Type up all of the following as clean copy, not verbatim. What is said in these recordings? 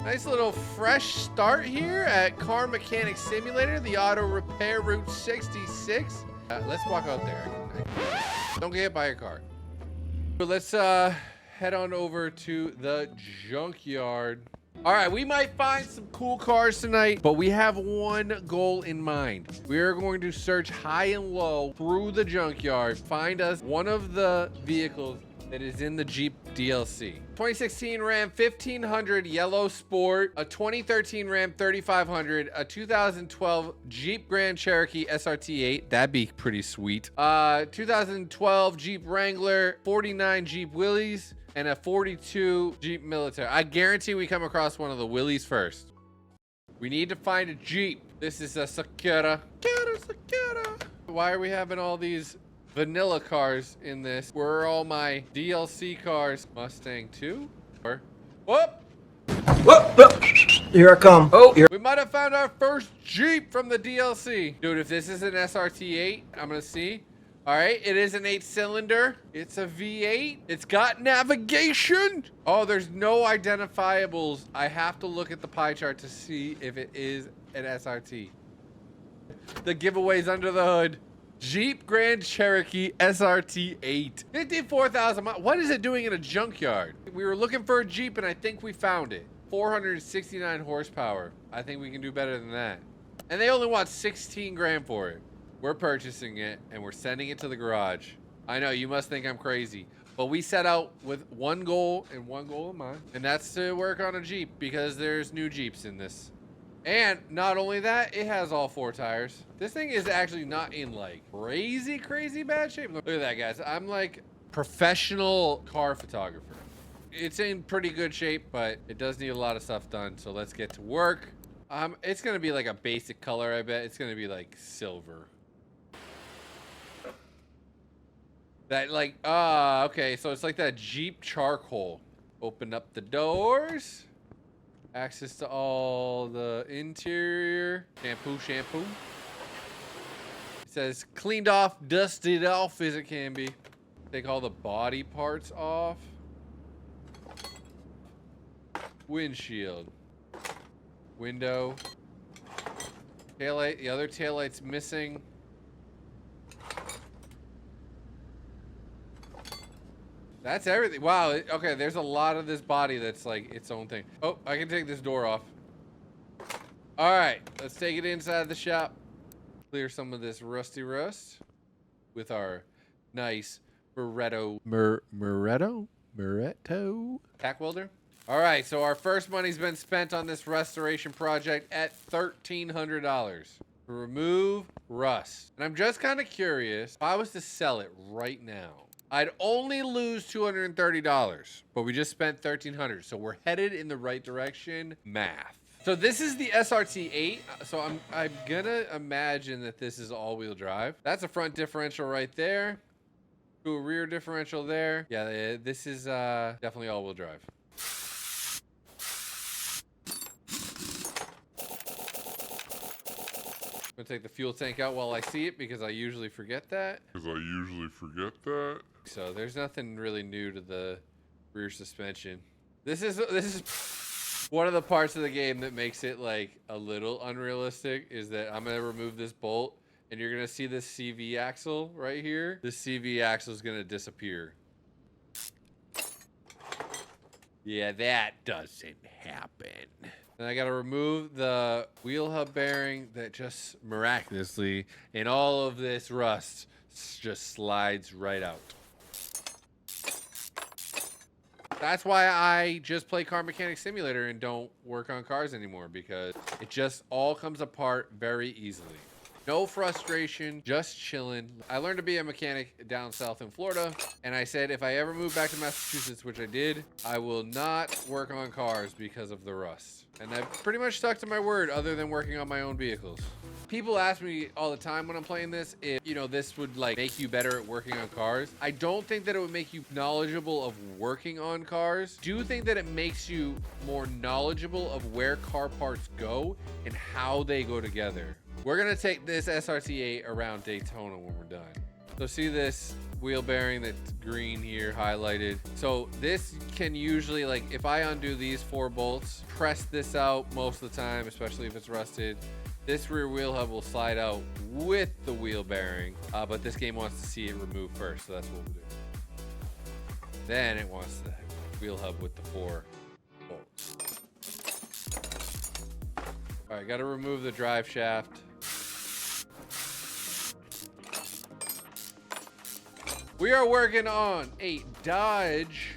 Nice little fresh start here at Car Mechanic Simulator, the auto repair Route 66. Let's walk out there. Don't get hit by a car. But let's head on over to the junkyard. All right, we might find some cool cars tonight, but we have one goal in mind. We are going to search high and low through the junkyard, find us one of the vehicles that is in the Jeep DLC. 2016 Ram 1500 Yellow Sport, a 2013 Ram 3500, a 2012 Jeep Grand Cherokee SRT8. That'd be pretty sweet. 2012 Jeep Wrangler, 49 Jeep Willys, and a 42 Jeep Military. I guarantee we come across one of the Willys first. We need to find a Jeep. This is a Sakura. Sakura. Why are we having all these vanilla cars in this? Where are all my DLC cars? Mustang 2? Or whoop! Whoop, whoop. Here I come. Oh, here. We might have found our first Jeep from the DLC. Dude, if this is an SRT8, I'm gonna see. All right, it is an 8-cylinder. It's a V8. It's got navigation. Oh, there's no identifiables. I have to look at the pie chart to see if it is an SRT. The giveaways under the hood. Jeep Grand Cherokee SRT8. 54,000 miles. What is it doing in a junkyard? We were looking for a Jeep and I think we found it. 469 horsepower. I think we can do better than that. And they only want 16 grand for it. We're purchasing it and we're sending it to the garage. I know you must think I'm crazy, but we set out with one goal and one goal in mind, and that's to work on a Jeep because there's new Jeeps in this. And not only that, it has all 4 tires. This thing is actually not in like crazy bad shape. Look at that, guys. I'm like professional car photographer. It's in pretty good shape, but it does need a lot of stuff done. So let's get to work. It's gonna be like a basic color, I bet. It's gonna be like silver. That like, okay, so it's like that Jeep charcoal. Open up the doors. Access to all the interior. Shampoo. It says cleaned off, dusted off as it can be. Take all the body parts off. Windshield. Window. Taillight, the other taillight's missing. That's everything. Wow. Okay, there's a lot of this body that's like its own thing. Oh, I can take this door off. All right, let's take it inside the shop. Clear some of this rusty rust with our nice Moretto tack welder. All right, so our first money's been spent on this restoration project at $1,300 to remove rust. And I'm just kind of curious, if I was to sell it right now, I'd only lose $230, but we just spent $1,300, so we're headed in the right direction. Math. So this is the SRT8. So I'm gonna imagine that this is all-wheel drive. That's a front differential right there. To a rear differential there. Yeah, this is definitely all-wheel drive. I'm gonna take the fuel tank out while I see it because I usually forget that. So there's nothing really new to the rear suspension. This is one of the parts of the game that makes it like a little unrealistic is that I'm gonna remove this bolt and you're gonna see this CV axle right here. This CV axle is gonna disappear. Yeah, that doesn't happen. And I gotta remove the wheel hub bearing that just miraculously, in all of this rust, just slides right out. That's why I just play Car Mechanic Simulator and don't work on cars anymore, because it just all comes apart very easily. No frustration, just chilling. I learned to be a mechanic down south in Florida, and I said if I ever move back to Massachusetts, which I did, I will not work on cars because of the rust. And I've pretty much stuck to my word other than working on my own vehicles. People ask me all the time when I'm playing this if, you know, this would like make you better at working on cars. I don't think that it would make you knowledgeable of working on cars. I do think that it makes you more knowledgeable of where car parts go and how they go together. We're gonna take this SRT8 around Daytona when we're done. So see this wheel bearing that's green here highlighted. So this can usually, like, if I undo these 4 bolts, press this out most of the time, especially if it's rusted, this rear wheel hub will slide out with the wheel bearing, but this game wants to see it removed first, so that's what we'll do. Then it wants the wheel hub with the 4 bolts. All right, got to remove the drive shaft. We are working on a Dodge.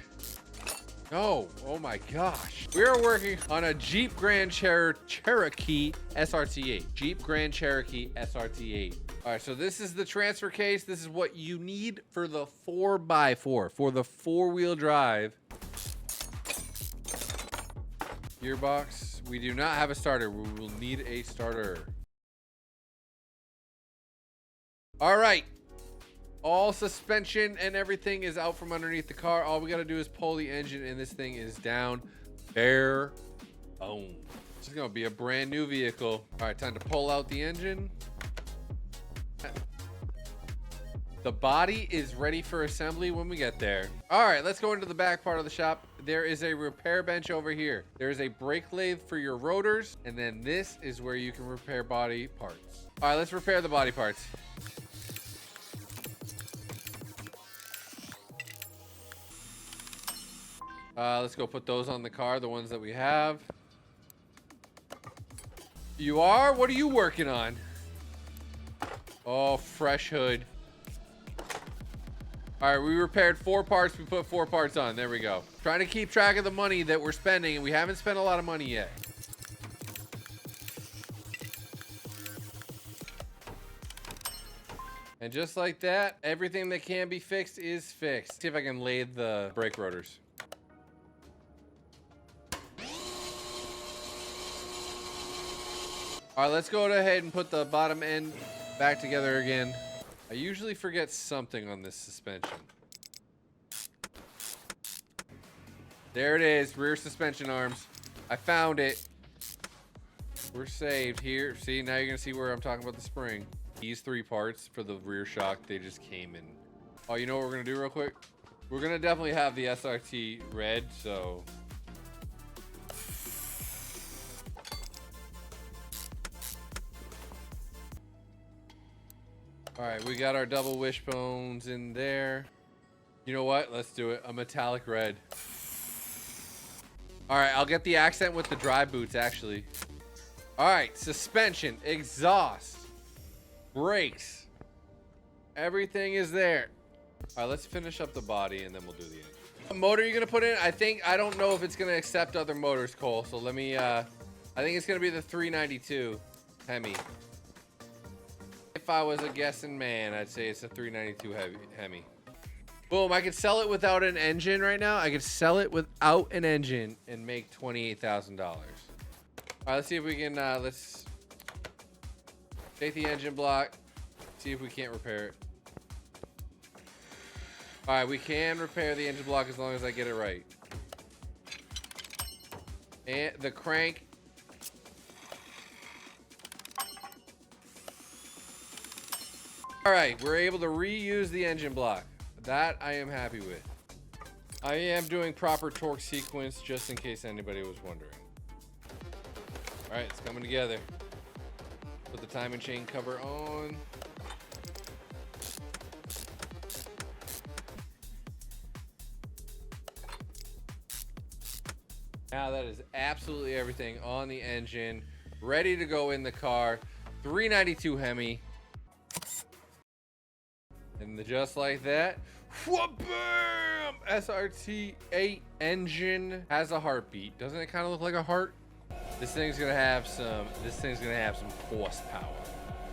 Oh my gosh. We are working on a Jeep Grand Cherokee SRT8. Jeep Grand Cherokee SRT8. All right, so this is the transfer case. This is what you need for the 4x4, for the 4-wheel drive. Gearbox. We do not have a starter. We will need a starter. All right. All suspension and everything is out from underneath the car. All we got to do is pull the engine and this thing is down. Bare bones. This is going to be a brand new vehicle. All right, time to pull out the engine. The body is ready for assembly when we get there. All right, let's go into the back part of the shop. There is a repair bench over here. There is a brake lathe for your rotors. And then this is where you can repair body parts. All right, let's repair the body parts. Let's go put those on the car, the ones that we have. You are? What are you working on? Oh, fresh hood. All right, we repaired 4 parts. We put 4 parts on. There we go. Trying to keep track of the money that we're spending, and we haven't spent a lot of money yet. And just like that, everything that can be fixed is fixed. See if I can lathe the brake rotors. All right, let's go ahead and put the bottom end back together again. I usually forget something on this suspension. There it is, rear suspension arms. I found it. We're saved here. See, now you're gonna see where I'm talking about the spring. These 3 parts for the rear shock, they just came in. Oh, you know what we're gonna do real quick? We're gonna definitely have the SRT red, so. All right, we got our double wishbones in there. You know what? Let's do it. A metallic red. All right, I'll get the accent with the dry boots, actually. All right, suspension, exhaust, brakes. Everything is there. All right, let's finish up the body and then we'll do the engine. What motor are you gonna put in? I don't know if it's gonna accept other motors, Cole. So let me, I think it's gonna be the 392 Hemi. If I was a guessing man, I'd say it's a 392 Hemi. Boom, I could sell it without an engine right now. I could sell it without an engine and make $28,000. All right, let's see if we can, let's take the engine block, see if we can't repair it. All right, we can repair the engine block as long as I get it right. And the crank. All right, we're able to reuse the engine block. That I am happy with. I am doing proper torque sequence just in case anybody was wondering. All right, it's coming together. Put the timing chain cover on. Now that is absolutely everything on the engine, ready to go in the car. 392 Hemi. And just like that, wha-bam! SRT8 engine has a heartbeat. Doesn't it kind of look like a heart? This thing's gonna have some horsepower.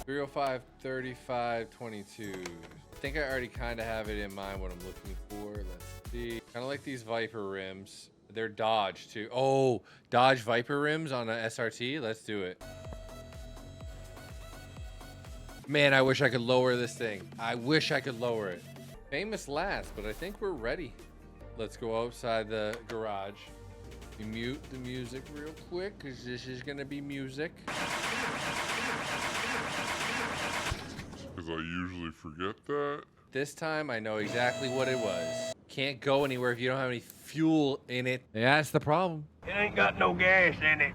305, 35, 22. I think I already kind of have it in mind what I'm looking for. Let's see. Kind of like these Viper rims. They're Dodge too. Oh, Dodge Viper rims on an SRT. Let's do it. Man, I wish I could lower this thing. I wish I could lower it. Famous last, but I think we're ready. Let's go outside the garage. We mute the music real quick because this is gonna be music. Because I usually forget that. This time I know exactly what it was. Can't go anywhere if you don't have any fuel in it. Yeah, that's the problem. It ain't got no gas in it.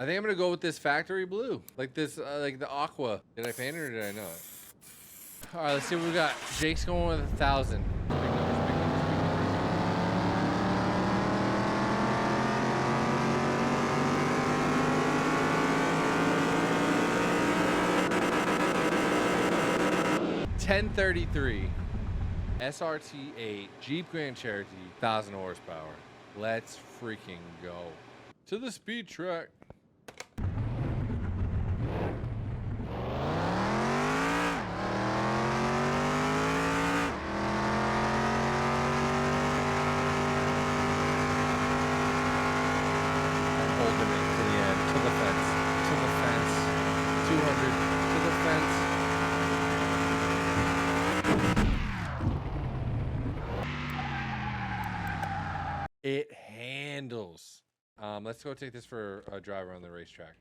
I think I'm gonna go with this factory blue, like this, like the aqua. Did I paint it or did I know it? All right, let's see what we got. Jake's going with 1,000. Big numbers, big numbers, big numbers. 1033 SRT8 Jeep Grand Cherokee, 1,000 horsepower. Let's freaking go to the speed track. Holding it to the end, to the fence, 200, to the fence. It handles. Let's go take this for a drive around the racetrack.